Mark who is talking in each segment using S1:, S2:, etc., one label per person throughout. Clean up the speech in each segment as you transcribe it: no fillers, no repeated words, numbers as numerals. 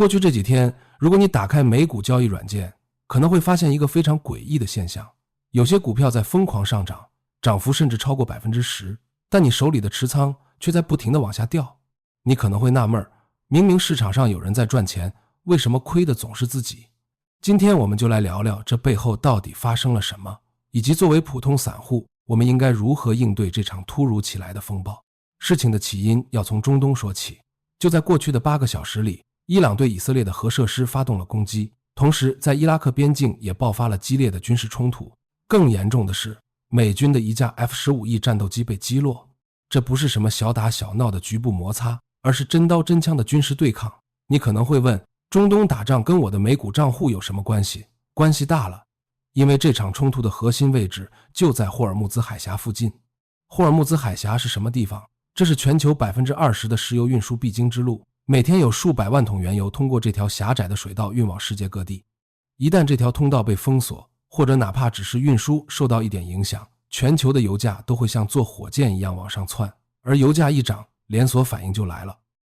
S1: 过去这几天，如果你打开美股交易软件，可能会发现一个非常诡异的现象，有些股票在疯狂上涨，涨幅甚至超过 10%， 但你手里的持仓却在不停地往下掉。你可能会纳闷，明明市场上有人在赚钱，为什么亏的总是自己？今天我们就来聊聊这背后到底发生了什么，以及作为普通散户，我们应该如何应对这场突如其来的风暴。事情的起因要从中东说起。就在过去的8个小时里，伊朗对以色列的核设施发动了攻击，同时在伊拉克边境也爆发了激烈的军事冲突。更严重的是，美军的一架 F-15E 战斗机被击落。这不是什么小打小闹的局部摩擦，而是真刀真枪的军事对抗。你可能会问，中东打仗跟我的美股账户有什么关系？关系大了，因为这场冲突的核心位置就在霍尔木兹海峡附近。霍尔木兹海峡是什么地方？这是全球 20% 的石油运输必经之路，每天有数百万桶原油通过这条狭窄的水道运往世界各地。一旦这条通道被封锁，或者哪怕只是运输受到一点影响，全球的油价都会像坐火箭一样往上窜，而油价一涨，连锁反应就来了。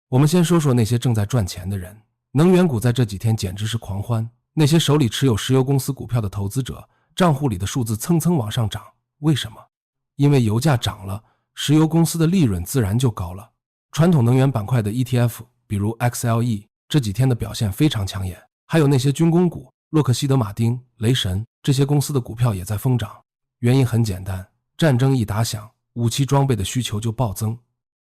S1: 我们先说说那些正在赚钱的人。能源股在这几天简直是狂欢，那些手里持有石油公司股票的投资者，账户里的数字蹭蹭往上涨。为什么？因为油价涨了，石油公司的利润自然就高了。传统能源板块的 ETF， 比如 XLE， 这几天的表现非常抢眼，还有那些军工股，洛克希德马丁、雷神，这些公司的股票也在疯涨。原因很简单，战争一打响，武器装备的需求就暴增。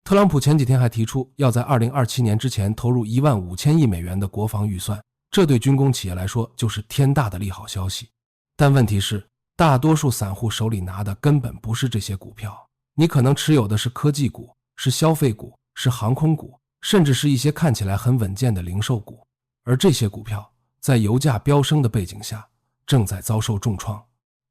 S1: 特朗普前几天还提出要在2027年之前投入15000亿美元的国防预算，这对军工企业来说就是天大的利好消息。但问题是，大多数散户手里拿的根本不是这些股票，你可能持有的是科技股，是消费股，是航空股，甚至是一些看起来很稳健的零售股。而这些股票在油价飙升的背景下，正在遭受重创。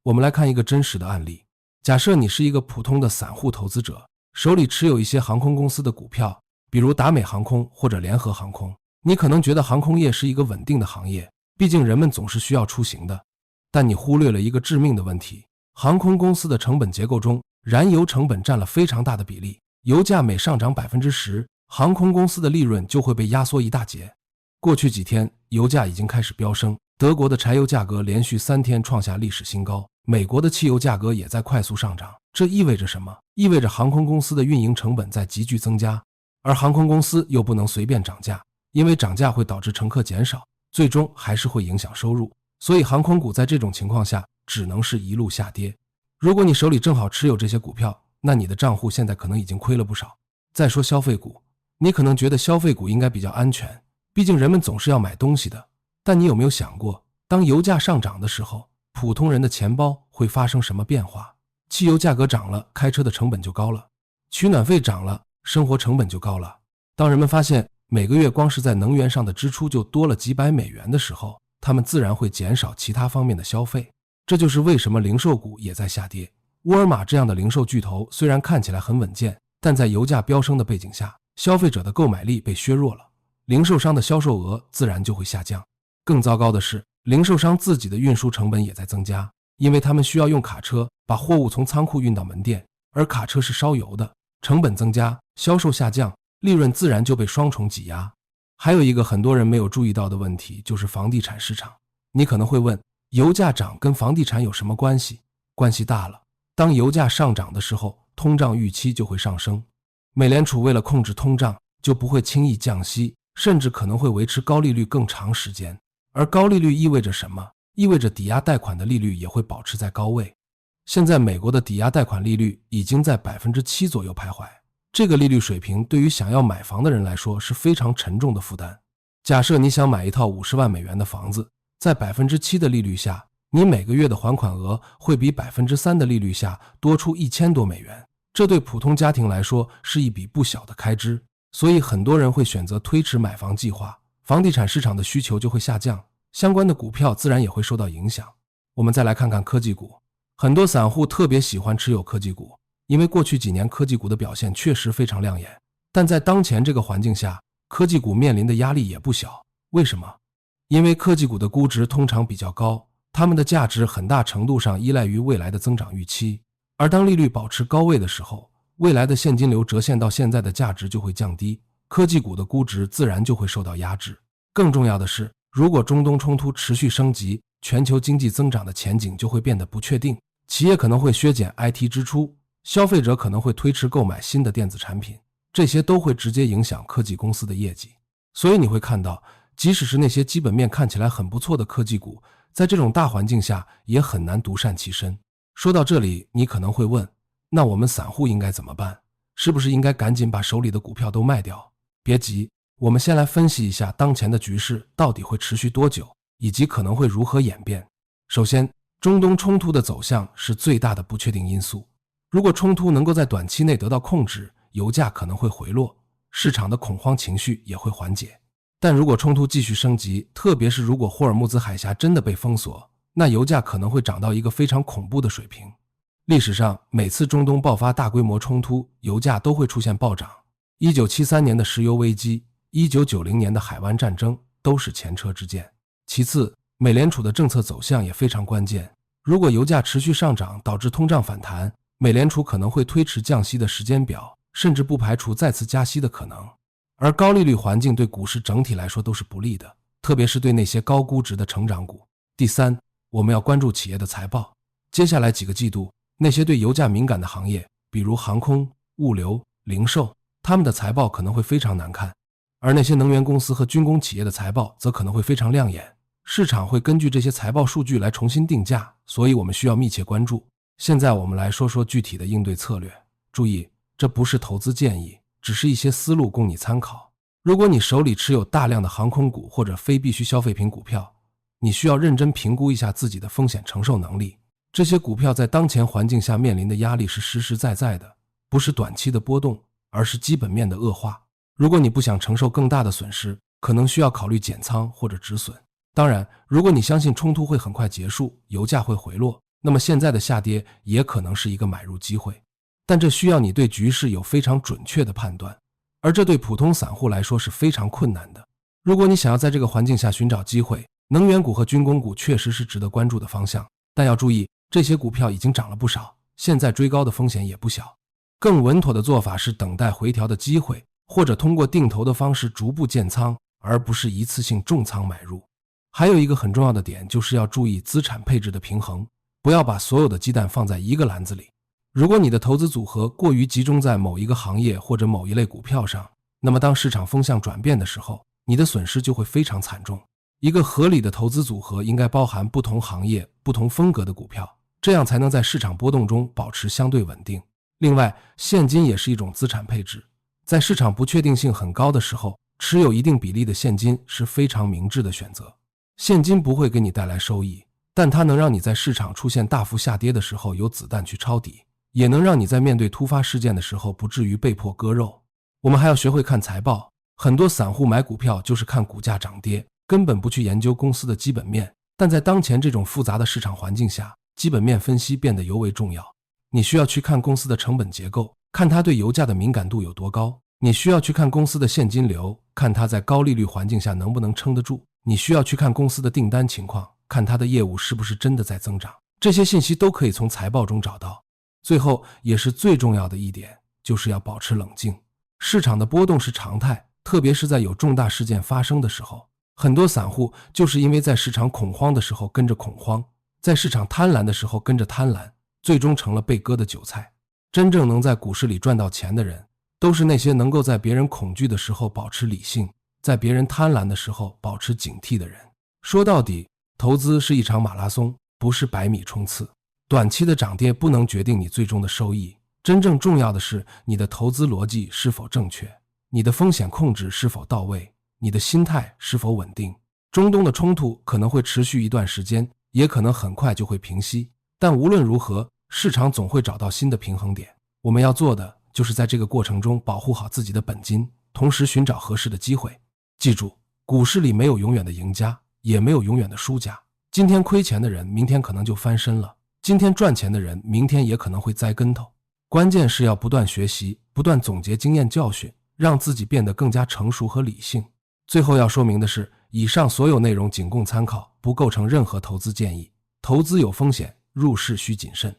S1: 我们来看一个真实的案例。假设你是一个普通的散户投资者，手里持有一些航空公司的股票，比如达美航空或者联合航空。你可能觉得航空业是一个稳定的行业，毕竟人们总是需要出行的。但你忽略了一个致命的问题，航空公司的成本结构中，燃油成本占了非常大的比例，油价每上涨 10%， 航空公司的利润就会被压缩一大截。过去几天，油价已经开始飙升，德国的柴油价格连续3天创下历史新高，美国的汽油价格也在快速上涨。这意味着什么？意味着航空公司的运营成本在急剧增加，而航空公司又不能随便涨价，因为涨价会导致乘客减少，最终还是会影响收入。所以航空股在这种情况下只能是一路下跌。如果你手里正好持有这些股票，那你的账户现在可能已经亏了不少。再说消费股，你可能觉得消费股应该比较安全，毕竟人们总是要买东西的。但你有没有想过，当油价上涨的时候，普通人的钱包会发生什么变化？汽油价格涨了，开车的成本就高了；取暖费涨了，生活成本就高了。当人们发现每个月光是在能源上的支出就多了几百美元的时候，他们自然会减少其他方面的消费。这就是为什么零售股也在下跌。沃尔玛这样的零售巨头虽然看起来很稳健，但在油价飙升的背景下，消费者的购买力被削弱了，零售商的销售额自然就会下降。更糟糕的是，零售商自己的运输成本也在增加，因为他们需要用卡车把货物从仓库运到门店，而卡车是烧油的，成本增加，销售下降，利润自然就被双重挤压。还有一个很多人没有注意到的问题，就是房地产市场。你可能会问，油价涨跟房地产有什么关系？关系大了。当油价上涨的时候，通胀预期就会上升。美联储为了控制通胀，就不会轻易降息，甚至可能会维持高利率更长时间。而高利率意味着什么？意味着抵押贷款的利率也会保持在高位。现在美国的抵押贷款利率已经在 7% 左右徘徊，这个利率水平对于想要买房的人来说是非常沉重的负担。假设你想买一套50万美元的房子，在 7% 的利率下，你每个月的还款额会比 3% 的利率下多出1000多美元，这对普通家庭来说是一笔不小的开支。所以很多人会选择推迟买房计划，房地产市场的需求就会下降，相关的股票自然也会受到影响。我们再来看看科技股。很多散户特别喜欢持有科技股，因为过去几年科技股的表现确实非常亮眼。但在当前这个环境下，科技股面临的压力也不小。为什么？因为科技股的估值通常比较高，它们的价值很大程度上依赖于未来的增长预期。而当利率保持高位的时候，未来的现金流折现到现在的价值就会降低，科技股的估值自然就会受到压制。更重要的是，如果中东冲突持续升级，全球经济增长的前景就会变得不确定，企业可能会削减 IT 支出，消费者可能会推迟购买新的电子产品，这些都会直接影响科技公司的业绩。所以你会看到，即使是那些基本面看起来很不错的科技股，在这种大环境下也很难独善其身。说到这里，你可能会问，那我们散户应该怎么办？是不是应该赶紧把手里的股票都卖掉？别急，我们先来分析一下当前的局势到底会持续多久，以及可能会如何演变。首先，中东冲突的走向是最大的不确定因素。如果冲突能够在短期内得到控制，油价可能会回落，市场的恐慌情绪也会缓解。但如果冲突继续升级，特别是如果霍尔木兹海峡真的被封锁，那油价可能会涨到一个非常恐怖的水平。历史上，每次中东爆发大规模冲突，油价都会出现暴涨。1973年的石油危机，1990年的海湾战争都是前车之鉴。其次，美联储的政策走向也非常关键。如果油价持续上涨导致通胀反弹，美联储可能会推迟降息的时间表，甚至不排除再次加息的可能。而高利率环境对股市整体来说都是不利的，特别是对那些高估值的成长股。第三，我们要关注企业的财报。接下来几个季度，那些对油价敏感的行业，比如航空、物流、零售，他们的财报可能会非常难看，而那些能源公司和军工企业的财报则可能会非常亮眼。市场会根据这些财报数据来重新定价，所以我们需要密切关注。现在我们来说说具体的应对策略。注意，这不是投资建议，只是一些思路供你参考。如果你手里持有大量的航空股或者非必需消费品股票，你需要认真评估一下自己的风险承受能力。这些股票在当前环境下面临的压力是实实在在的，不是短期的波动，而是基本面的恶化。如果你不想承受更大的损失，可能需要考虑减仓或者止损。当然，如果你相信冲突会很快结束，油价会回落，那么现在的下跌也可能是一个买入机会。但这需要你对局势有非常准确的判断，而这对普通散户来说是非常困难的。如果你想要在这个环境下寻找机会，能源股和军工股确实是值得关注的方向，但要注意，这些股票已经涨了不少，现在追高的风险也不小。更稳妥的做法是等待回调的机会，或者通过定投的方式逐步建仓，而不是一次性重仓买入。还有一个很重要的点，就是要注意资产配置的平衡，不要把所有的鸡蛋放在一个篮子里。如果你的投资组合过于集中在某一个行业或者某一类股票上，那么当市场风向转变的时候，你的损失就会非常惨重。一个合理的投资组合应该包含不同行业、不同风格的股票，这样才能在市场波动中保持相对稳定。另外，现金也是一种资产配置，在市场不确定性很高的时候，持有一定比例的现金是非常明智的选择。现金不会给你带来收益，但它能让你在市场出现大幅下跌的时候有子弹去抄底，也能让你在面对突发事件的时候不至于被迫割肉。我们还要学会看财报，很多散户买股票就是看股价涨跌，根本不去研究公司的基本面，但在当前这种复杂的市场环境下，基本面分析变得尤为重要。你需要去看公司的成本结构，看它对油价的敏感度有多高，你需要去看公司的现金流，看它在高利率环境下能不能撑得住，你需要去看公司的订单情况，看它的业务是不是真的在增长。这些信息都可以从财报中找到。最后也是最重要的一点，就是要保持冷静。市场的波动是常态，特别是在有重大事件发生的时候，很多散户就是因为在市场恐慌的时候跟着恐慌，在市场贪婪的时候跟着贪婪，最终成了被割的韭菜。真正能在股市里赚到钱的人，都是那些能够在别人恐惧的时候保持理性，在别人贪婪的时候保持警惕的人。说到底，投资是一场马拉松，不是100米冲刺。短期的涨跌不能决定你最终的收益，真正重要的是你的投资逻辑是否正确，你的风险控制是否到位，你的心态是否稳定。中东的冲突可能会持续一段时间，也可能很快就会平息，但无论如何，市场总会找到新的平衡点。我们要做的就是在这个过程中保护好自己的本金，同时寻找合适的机会。记住，股市里没有永远的赢家，也没有永远的输家。今天亏钱的人，明天可能就翻身了。今天赚钱的人，明天也可能会栽跟头。关键是要不断学习，不断总结经验教训，让自己变得更加成熟和理性。最后要说明的是，以上所有内容仅供参考，不构成任何投资建议。投资有风险，入市需谨慎。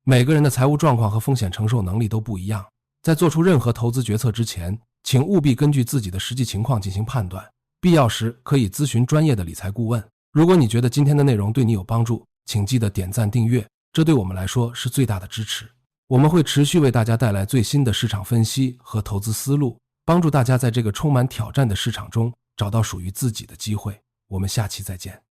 S1: 每个人的财务状况和风险承受能力都不一样，在做出任何投资决策之前，请务必根据自己的实际情况进行判断，必要时可以咨询专业的理财顾问。如果你觉得今天的内容对你有帮助，请记得点赞订阅，这对我们来说是最大的支持。我们会持续为大家带来最新的市场分析和投资思路，帮助大家在这个充满挑战的市场中找到属于自己的机会。我们下期再见。